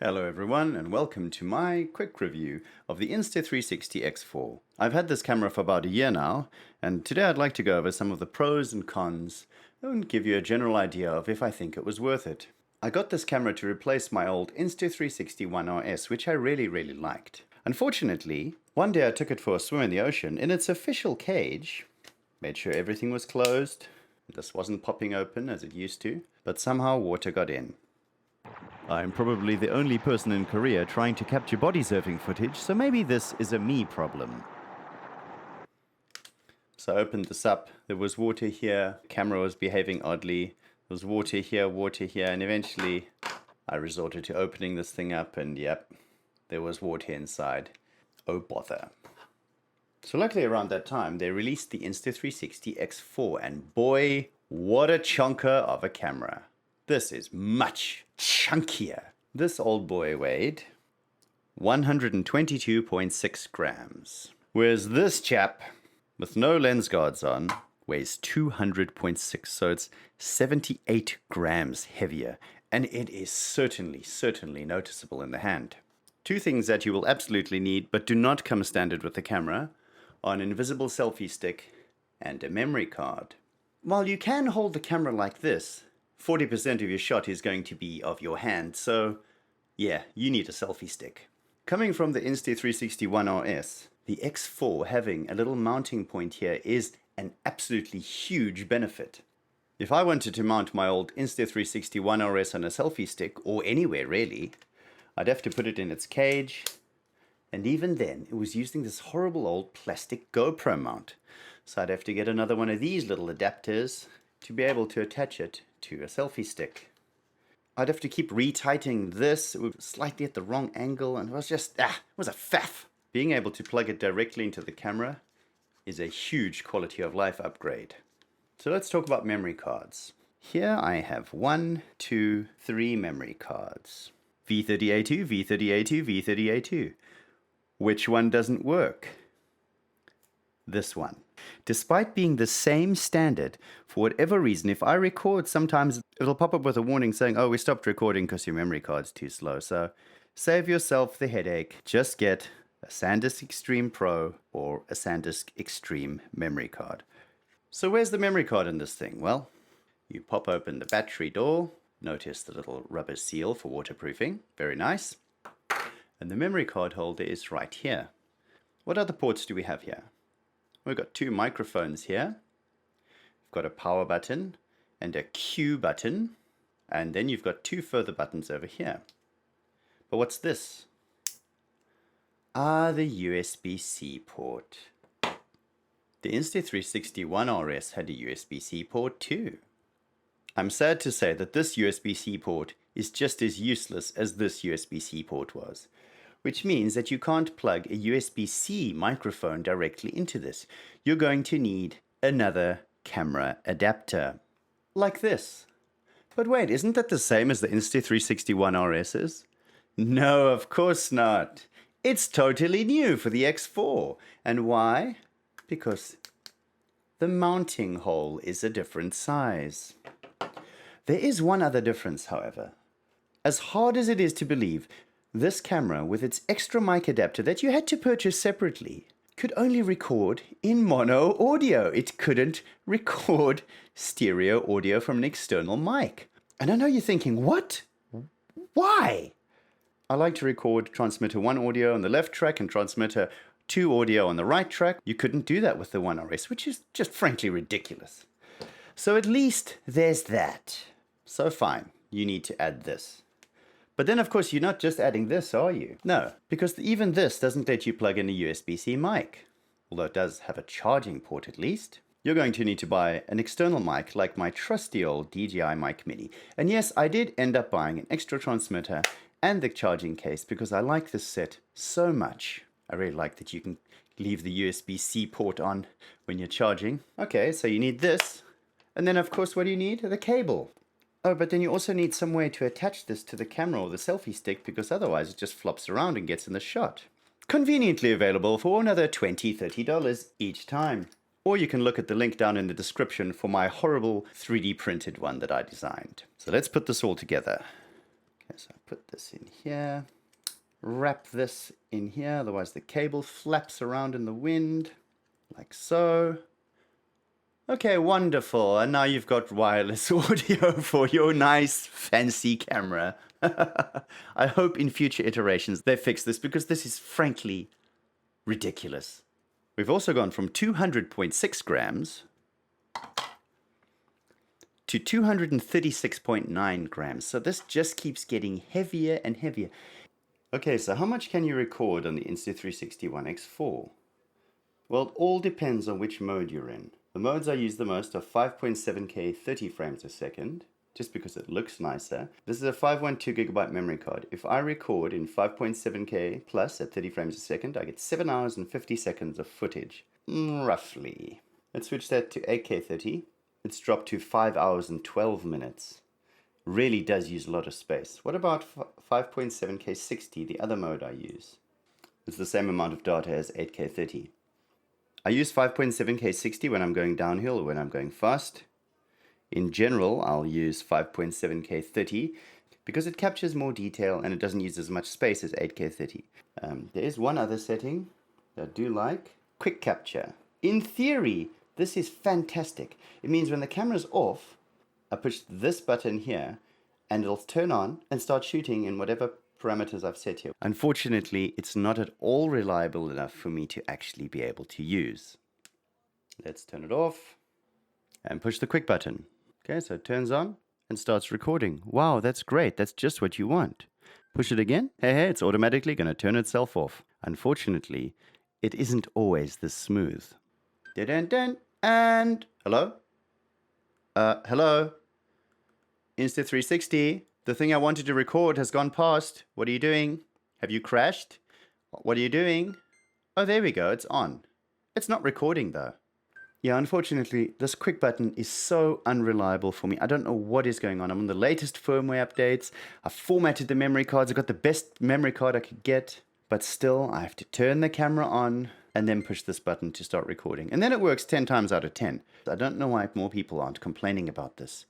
Hello everyone and welcome to my quick review of the Insta360 X4. I've had this camera for about a year now, and today I'd like to go over some of the pros and cons and give you a general idea of if I think it was worth it. I got this camera to replace my old Insta360 X4, which I really liked. Unfortunately, one day I took it for a swim in the ocean in its official cage, made sure everything was closed, this wasn't popping open as it used to, but somehow water got in. I'm probably the only person in Korea trying to capture body surfing footage, so maybe this is a me problem. So I opened this up, there was water here, the camera was behaving oddly, there was water here, and eventually I resorted to opening this thing up and yep, there was water inside. Oh bother. So luckily around that time they released the Insta360 X4 and boy, what a chonker of a camera. This is much chunkier. This old boy weighed 122.6 grams. Whereas this chap, with no lens guards on, weighs 200.6. So it's 78 grams heavier. And it is certainly noticeable in the hand. Two things that you will absolutely need, but do not come standard with the camera, are an invisible selfie stick and a memory card. While you can hold the camera like this, 40% of your shot is going to be of your hand, so yeah, you need a selfie stick. Coming from the Insta360 X4, the X4 having a little mounting point here is an absolutely huge benefit. If I wanted to mount my old Insta360 X4 on a selfie stick, or anywhere really, I'd have to put it in its cage, and even then it was using this horrible old plastic GoPro mount. So I'd have to get another one of these little adapters to be able to attach it to a selfie stick. I'd have to keep retightening this, it was slightly at the wrong angle, and it was just, it was a faff. Being able to plug it directly into the camera is a huge quality of life upgrade. So let's talk about memory cards. Here I have 1, 2, 3 memory cards. V30A2, V30A2, V30A2. Which one doesn't work? This one. Despite being the same standard, for whatever reason, if I record, sometimes it'll pop up with a warning saying, oh, we stopped recording because your memory card's too slow. So save yourself the headache. Just get a SanDisk Extreme Pro or a SanDisk Extreme memory card. So where's the memory card in this thing? Well, you pop open the battery door. Notice the little rubber seal for waterproofing. Very nice. And the memory card holder is right here. What other ports do we have here? We've got 2 microphones here. We've got a power button and a Q button. And then you've got 2 further buttons over here. But what's this? The USB-C port. The Insta360 X4 had a USB-C port too. I'm sad to say that this USB-C port is just as useless as this USB-C port was. Which means that you can't plug a USB-C microphone directly into this. You're going to need another camera adapter. Like this. But wait, isn't that the same as the Insta360 X4's? No, of course not. It's totally new for the X4. And why? Because the mounting hole is a different size. There is one other difference, however. As hard as it is to believe, this camera, with its extra mic adapter that you had to purchase separately, could only record in mono audio. It couldn't record stereo audio from an external mic. And I know you're thinking, what? Why? I like to record transmitter 1 audio on the left track and transmitter 2 audio on the right track. You couldn't do that with the X4, which is just frankly ridiculous. So at least there's that. So fine, you need to add this. But then, of course, you're not just adding this, are you? No, because even this doesn't let you plug in a USB-C mic. Although it does have a charging port at least. You're going to need to buy an external mic like my trusty old DJI Mic Mini. And yes, I did end up buying an extra transmitter and the charging case because I like this set so much. I really like that you can leave the USB-C port on when you're charging. Okay, so you need this. And then, of course, what do you need? The cable. Oh, but then you also need some way to attach this to the camera or the selfie stick because otherwise it just flops around and gets in the shot. Conveniently available for another $20, $30 each time. Or you can look at the link down in the description for my horrible 3D printed one that I designed. So let's put this all together. Okay, so I put this in here, wrap this in here, otherwise the cable flaps around in the wind, like so. Okay, wonderful. And now you've got wireless audio for your nice fancy camera. I hope in future iterations they fix this, because this is frankly ridiculous. We've also gone from 200.6 grams to 236.9 grams. So this just keeps getting heavier and heavier. Okay, so how much can you record on the Insta360 One X4? Well, it all depends on which mode you're in. The modes I use the most are 5.7K 30 frames a second, just because it looks nicer. This is a 512GB memory card. If I record in 5.7K plus at 30 frames a second, I get 7 hours and 50 seconds of footage, roughly. Let's switch that to 8K 30. It's dropped to 5 hours and 12 minutes. Really does use a lot of space. What about 5.7K 60, the other mode I use? It's the same amount of data as 8K 30. I use 5.7K 60 when I'm going downhill or when I'm going fast. In general, I'll use 5.7K 30 because it captures more detail and it doesn't use as much space as 8K 30. There is one other setting that I do like, quick capture. In theory, this is fantastic. It means when the camera's off, I push this button here and it'll turn on and start shooting in whatever parameters I've set here. Unfortunately, it's not at all reliable enough for me to actually be able to use. Let's turn it off and push the quick button. Okay, so it turns on and starts recording. Wow, that's great. That's just what you want. Push it again. Hey, it's automatically going to turn itself off. Unfortunately, it isn't always this smooth. Dun-dun-dun. And hello? Hello? Insta360. The thing I wanted to record has gone past. What are you doing? Have you crashed? What are you doing? Oh, there we go. It's on. It's not recording though. Yeah, unfortunately, this quick button is so unreliable for me. I don't know what is going on. I'm on the latest firmware updates. I formatted the memory cards. I got the best memory card I could get. But still, I have to turn the camera on and then push this button to start recording. And then it works 10 times out of 10. I don't know why more people aren't complaining about this.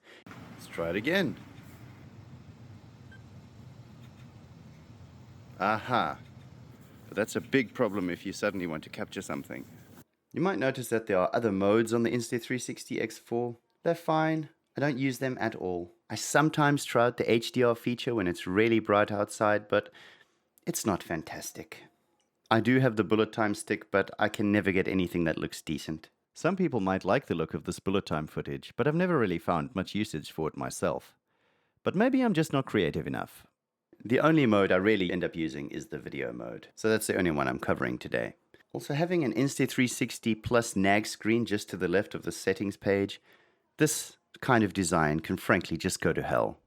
Let's try it again. Aha. But that's a big problem if you suddenly want to capture something. You might notice that there are other modes on the Insta360 X4. They're fine. I don't use them at all. I sometimes try out the HDR feature when it's really bright outside, but it's not fantastic. I do have the bullet time stick, but I can never get anything that looks decent. Some people might like the look of this bullet time footage, but I've never really found much usage for it myself. But maybe I'm just not creative enough. The only mode I really end up using is the video mode. So that's the only one I'm covering today. Also, having an Insta360 plus nag screen just to the left of the settings page, this kind of design can frankly just go to hell.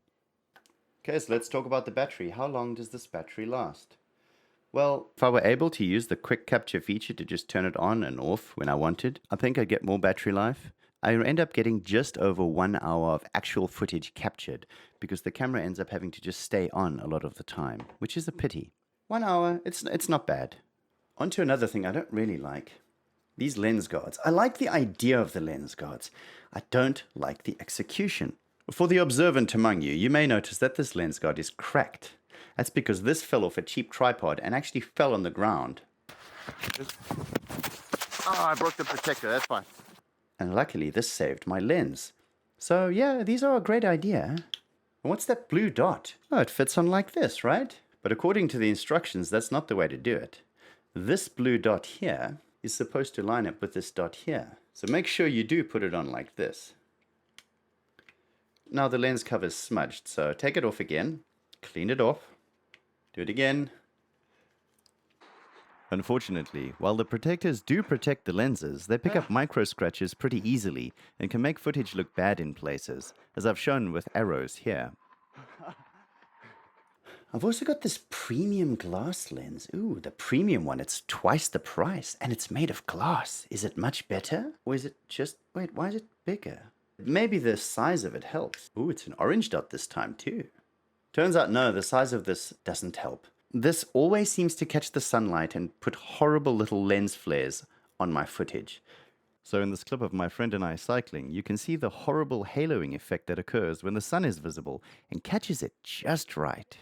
Okay, so let's talk about the battery. How long does this battery last? Well, if I were able to use the quick capture feature to just turn it on and off when I wanted, I think I'd get more battery life. I end up getting just over 1 hour of actual footage captured because the camera ends up having to just stay on a lot of the time, which is a pity. 1 hour, it's not bad. On to another thing I don't really like. These lens guards. I like the idea of the lens guards. I don't like the execution. For the observant among you, you may notice that this lens guard is cracked. That's because this fell off a cheap tripod and actually fell on the ground. I broke the protector, that's fine. And luckily this saved my lens. So yeah, these are a great idea. And what's that blue dot? Oh, it fits on like this, right? But according to the instructions, that's not the way to do it. This blue dot here is supposed to line up with this dot here. So make sure you do put it on like this. Now the lens cover's smudged, so take it off again, clean it off, do it again. Unfortunately, while the protectors do protect the lenses, they pick up micro scratches pretty easily and can make footage look bad in places, as I've shown with arrows here. I've also got this premium glass lens. Ooh, the premium one, it's twice the price and it's made of glass. Is it much better? Or is it just, wait, why is it bigger? Maybe the size of it helps. Ooh, it's an orange dot this time too. Turns out no, the size of this doesn't help. This always seems to catch the sunlight and put horrible little lens flares on my footage. So in this clip of my friend and I cycling, you can see the horrible haloing effect that occurs when the sun is visible and catches it just right.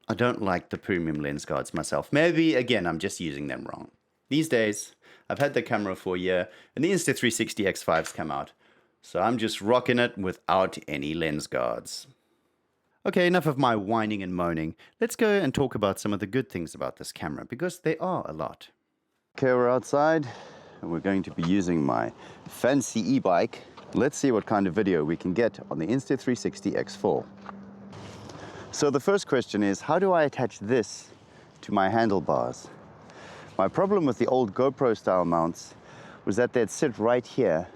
I don't like the premium lens guards myself. Maybe, again, I'm just using them wrong. These days, I've had the camera for a year, and the Insta360 X4's come out. So I'm just rocking it without any lens guards. Okay, enough of my whining and moaning. Let's go and talk about some of the good things about this camera, because there are a lot. Okay, we're outside, and we're going to be using my fancy e-bike. Let's see what kind of video we can get on the Insta360 X4. So the first question is, how do I attach this to my handlebars? My problem with the old GoPro style mounts was that they'd sit right here.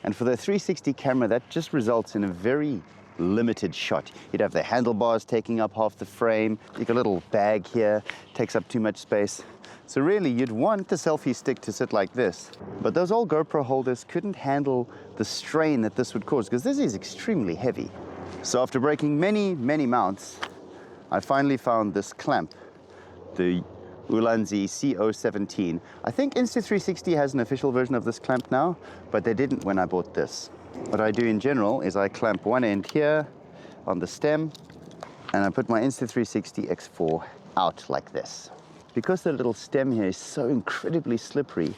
And for the 360 camera, that just results in a very limited shot. You'd have the handlebars taking up half the frame. You got a little bag here, takes up too much space. So really, you'd want the selfie stick to sit like this. But those old GoPro holders couldn't handle the strain that this would cause, because this is extremely heavy. So after breaking many, many mounts, I finally found this clamp, the Ulanzi CO17. I think Insta360 has an official version of this clamp now, but they didn't when I bought this. What I do in general is I clamp one end here on the stem, and I put my Insta360 X4 out like this. Because the little stem here is so incredibly slippery,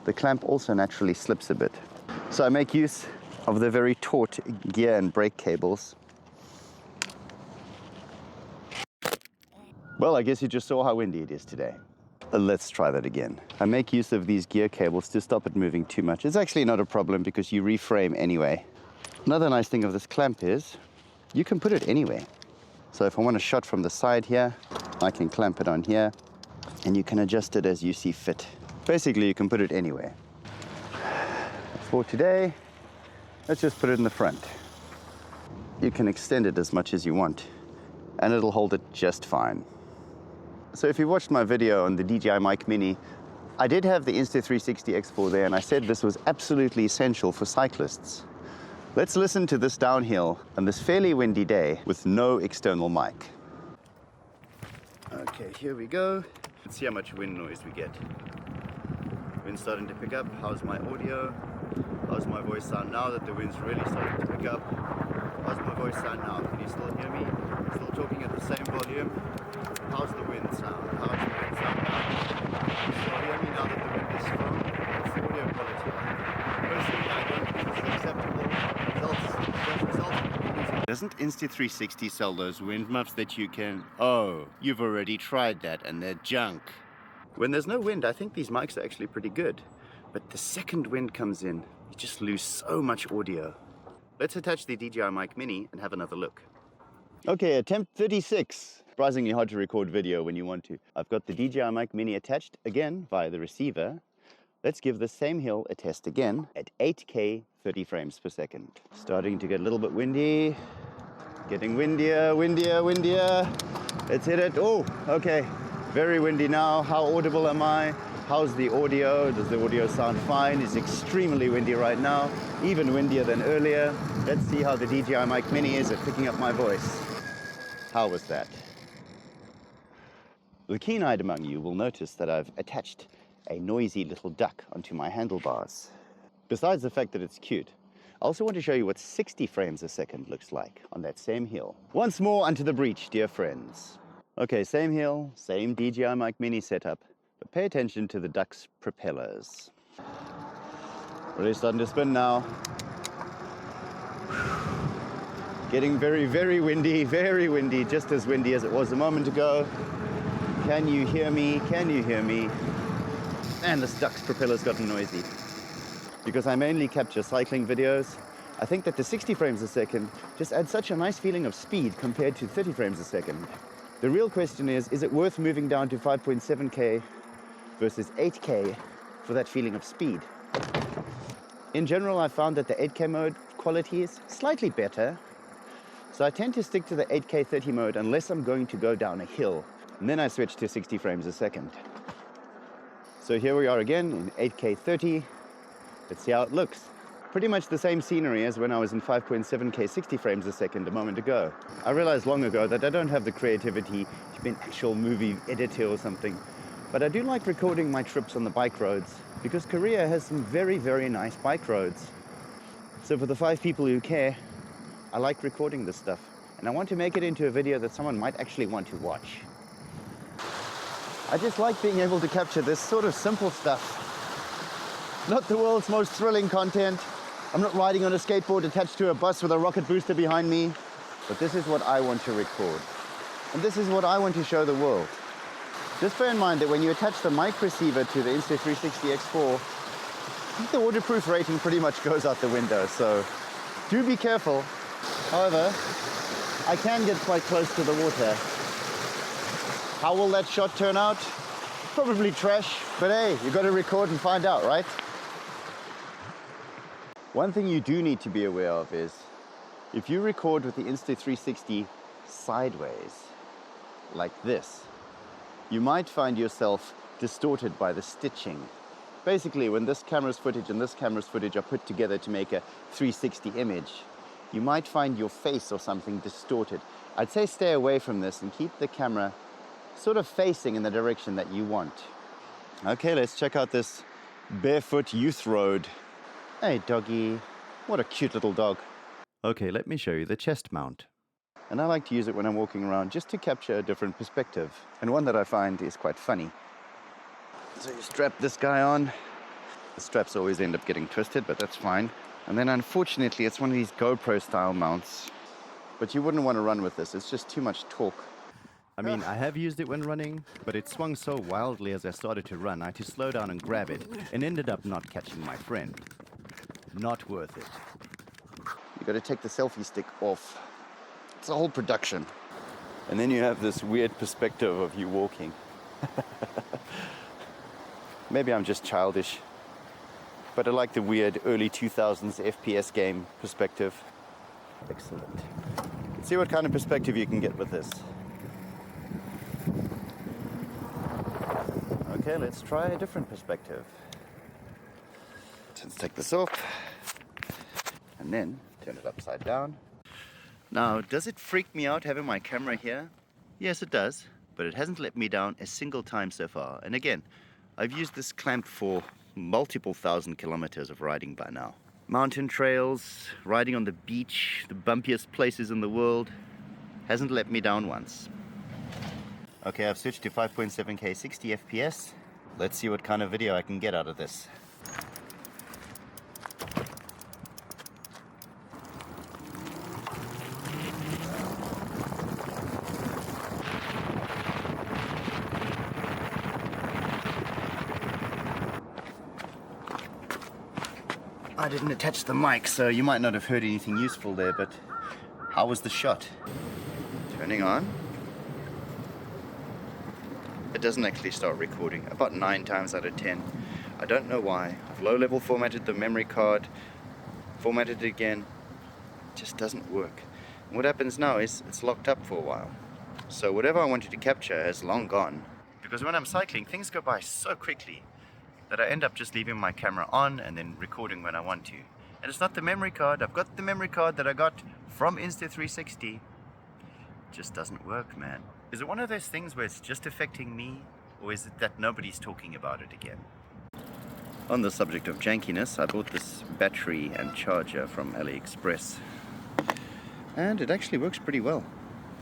the clamp also naturally slips a bit. So I make use of the very taut gear and brake cables. Well, I guess you just saw how windy it is today. Let's try that again. I make use of these gear cables to stop it moving too much. It's actually not a problem because you reframe anyway. Another nice thing of this clamp is you can put it anywhere. So if I want a shot from the side here, I can clamp it on here, and you can adjust it as you see fit. Basically, you can put it anywhere. For today, let's just put it in the front. You can extend it as much as you want, and it'll hold it just fine. So if you watched my video on the DJI Mic Mini, I did have the Insta360 X4 there, and I said this was absolutely essential for cyclists. Let's listen to this downhill on this fairly windy day with no external mic. Okay, here we go. Let's see how much wind noise we get. Wind's starting to pick up. How's my audio? How's my voice sound now that the wind's really starting to pick up? How's my voice sound now? Can you still hear me? Still talking at the same volume? How's the wind sound? How's the wind sound now? Can you still hear me now that the wind is strong? What's the audio quality like? Personally, I don't think it's acceptable. Results. Doesn't Insta360 sell those wind muffs that you can... Oh, you've already tried that and they're junk. When there's no wind, I think these mics are actually pretty good. But the second wind comes in, you just lose so much audio. Let's attach the DJI Mic Mini and have another look. Okay, attempt 36. Surprisingly hard to record video when you want to. I've got the DJI Mic Mini attached again via the receiver. Let's give the same hill a test again at 8K 30 frames per second. Starting to get a little bit windy. Getting windier, windier, windier. Let's hit it. Oh, okay. Very windy now. How audible am I? How's the audio? Does the audio sound fine? It's extremely windy right now, even windier than earlier. Let's see how the DJI Mic Mini is at picking up my voice. How was that? The keen-eyed among you will notice that I've attached a noisy little duck onto my handlebars. Besides the fact that it's cute, I also want to show you what 60 frames a second looks like on that same hill. Once more unto the breach, dear friends. Okay, same hill, same DJI Mic Mini setup, but pay attention to the duck's propellers. Really starting to spin now. Getting very, very windy, just as windy as it was a moment ago. Can you hear me? Can you hear me? And this duck's propeller's gotten noisy. Because I mainly capture cycling videos, I think that the 60 frames a second just adds such a nice feeling of speed compared to 30 frames a second. The real question is it worth moving down to 5.7K versus 8K for that feeling of speed? In general, I found that the 8K mode quality is slightly better, so I tend to stick to the 8K 30 mode unless I'm going to go down a hill, and then I switch to 60 frames a second. So here we are again in 8K 30. Let's see how it looks. Pretty much the same scenery as when I was in 5.7K 60 frames a second a moment ago. I realized long ago that I don't have the creativity to be an actual movie editor or something, but I do like recording my trips on the bike roads because Korea has some very, very nice bike roads. So for the 5 people who care, I like recording this stuff. And I want to make it into a video that someone might actually want to watch. I just like being able to capture this sort of simple stuff. Not the world's most thrilling content. I'm not riding on a skateboard attached to a bus with a rocket booster behind me. But this is what I want to record. And this is what I want to show the world. Just bear in mind that when you attach the mic receiver to the Insta360 X4, I think the waterproof rating pretty much goes out the window, so do be careful. However, I can get quite close to the water. How will that shot turn out? Probably trash, but hey, you've got to record and find out, right? One thing you do need to be aware of is, if you record with the Insta360 sideways, like this, you might find yourself distorted by the stitching. Basically, when this camera's footage and this camera's footage are put together to make a 360 image, you might find your face or something distorted. I'd say stay away from this and keep the camera sort of facing in the direction that you want. Okay, let's check out this barefoot youth road. Hey, doggy. What a cute little dog. Okay, let me show you the chest mount. And I like to use it when I'm walking around just to capture a different perspective. And one that I find is quite funny. So you strap this guy on. The straps always end up getting twisted, but that's fine. And then unfortunately, it's one of these GoPro style mounts. But you wouldn't want to run with this. It's just too much torque. I mean, I have used it when running, but it swung so wildly as I started to run, I had to slow down and grab it, and ended up not catching my friend. Not worth it. You got to take the selfie stick off. It's a whole production. And then you have this weird perspective of you walking. Maybe I'm just childish, but I like the weird early 2000s FPS game perspective. Excellent. Let's see what kind of perspective you can get with this. Okay, let's try a different perspective. Let's take this off and then turn it upside down. Now, does it freak me out having my camera here? Yes, it does, but it hasn't let me down a single time so far. And again, I've used this clamp for multiple thousand kilometers of riding by now. Mountain trails, riding on the beach, the bumpiest places in the world, hasn't let me down once. Okay, I've switched to 5.7K 60 FPS. Let's see what kind of video I can get out of this. I didn't attach the mic, so you might not have heard anything useful there, but how was the shot? Turning on. It doesn't actually start recording, about 9 times out of 10. I don't know why. I've low-level formatted the memory card, formatted it again, it just doesn't work. And what happens now is it's locked up for a while. So whatever I wanted to capture has long gone. Because when I'm cycling, things go by so quickly that I end up just leaving my camera on and then recording when I want to. And it's not the memory card. I've got the memory card that I got from Insta360. It just doesn't work, man. Is it one of those things where it's just affecting me, or is it that nobody's talking about it again? On the subject of jankiness, I bought this battery and charger from AliExpress. And it actually works pretty well.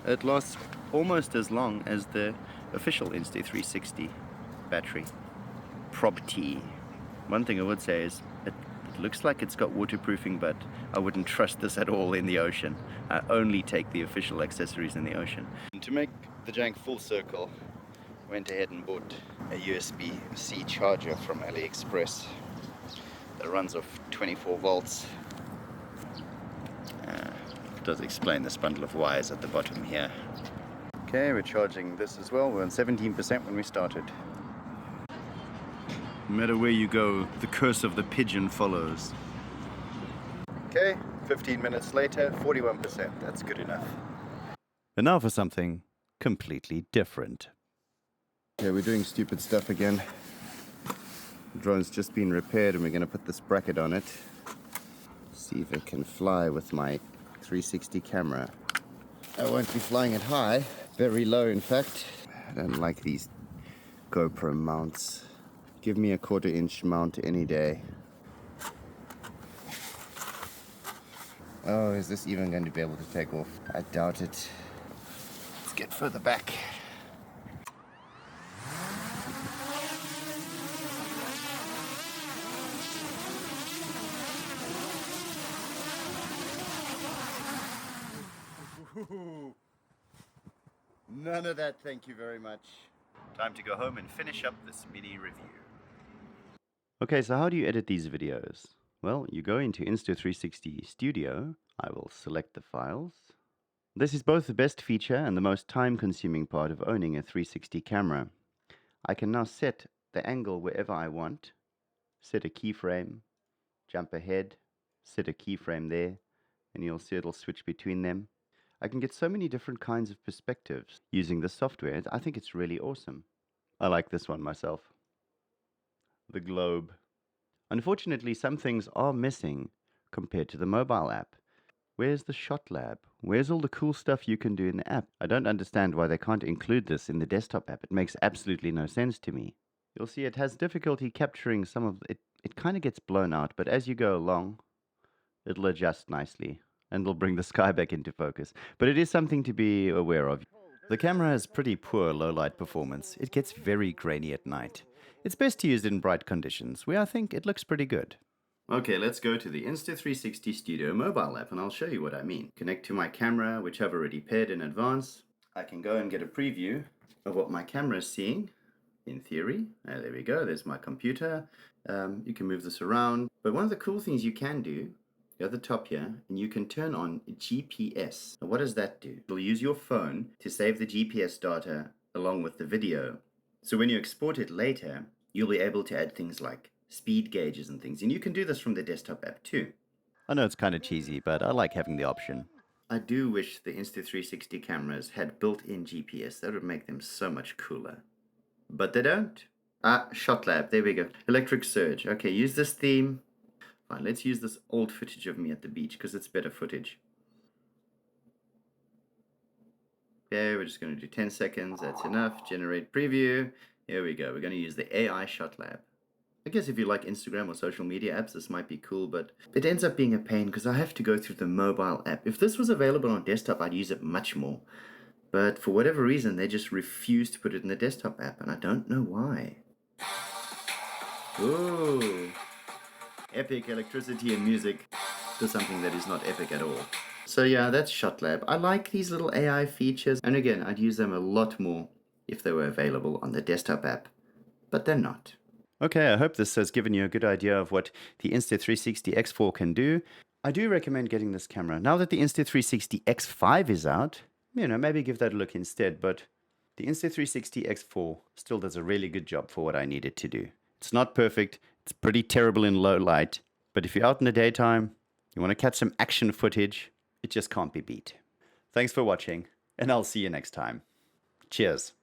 It lasts almost as long as the official Insta360 battery. Prob T. One thing I would say is it looks like it's got waterproofing, but I wouldn't trust this at all in the ocean. I only take the official accessories in the ocean. And to make the jank full circle, went ahead and bought a USB-C charger from AliExpress that runs off 24 volts. It does explain this bundle of wires at the bottom here. Okay, we're charging this as well. We're on 17% when we started. No matter where you go, the curse of the Pigeon follows. Okay, 15 minutes later, 41%. That's good enough. And now for something completely different. Okay, we're doing stupid stuff again. The drone's just been repaired and we're going to put this bracket on it. See if it can fly with my 360 camera. I won't be flying it high, very low in fact. I don't like these GoPro mounts. Give me a 1/4-inch mount any day. Oh, is this even going to be able to take off? I doubt it. Let's get further back. None of that, thank you very much. Time to go home and finish up this mini review. Okay, so how do you edit these videos? Well, you go into Insta360 Studio. I will select the files. This is both the best feature and the most time-consuming part of owning a 360 camera. I can now set the angle wherever I want, set a keyframe, jump ahead, set a keyframe there, and you'll see it'll switch between them. I can get so many different kinds of perspectives using this software. I think it's really awesome. I like this one myself. The globe. Unfortunately, some things are missing compared to the mobile app. Where's the shot lab? Where's all the cool stuff you can do in the app? I don't understand why they can't include this in the desktop app. It makes absolutely no sense to me. You'll see it has difficulty capturing some of it. It kind of gets blown out, but as you go along, it'll adjust nicely and it'll bring the sky back into focus. But it is something to be aware of. The camera has pretty poor low light performance. It gets very grainy at night. It's best to use it in bright conditions, where I think it looks pretty good. Okay, let's go to the Insta360 Studio mobile app and I'll show you what I mean. Connect to my camera, which I've already paired in advance. I can go and get a preview of what my camera is seeing, in theory. There we go, there's my computer. You can move this around. But one of the cool things you can do, go at the top here, and you can turn on GPS. Now what does that do? It'll use your phone to save the GPS data along with the video. So when you export it later, you'll be able to add things like speed gauges and things, and you can do this from the desktop app too. I know it's kind of cheesy, but I like having the option. I do wish the Insta360 cameras had built-in GPS. That would make them so much cooler. But they don't. Shot lab, there we go. Electric surge. Okay, use this theme. Fine, let's use this old footage of me at the beach because it's better footage. Okay, we're just going to do 10 seconds. That's enough. Generate preview. Here we go. We're going to use the AI shot lab. I guess if you like Instagram or social media apps, this might be cool, but it ends up being a pain because I have to go through the mobile app. If this was available on desktop, I'd use it much more. But for whatever reason, they just refuse to put it in the desktop app, and I don't know why. Ooh. Epic electricity and music to something that is not epic at all. So yeah, that's ShotLab. I like these little AI features, and again, I'd use them a lot more if they were available on the desktop app, but they're not. Okay, I hope this has given you a good idea of what the Insta360 X4 can do. I do recommend getting this camera. Now that the Insta360 X5 is out, maybe give that a look instead, but the Insta360 X4 still does a really good job for what I need it to do. It's not perfect, it's pretty terrible in low light, but if you're out in the daytime, you want to catch some action footage, it just can't be beat. Thanks for watching, and I'll see you next time. Cheers.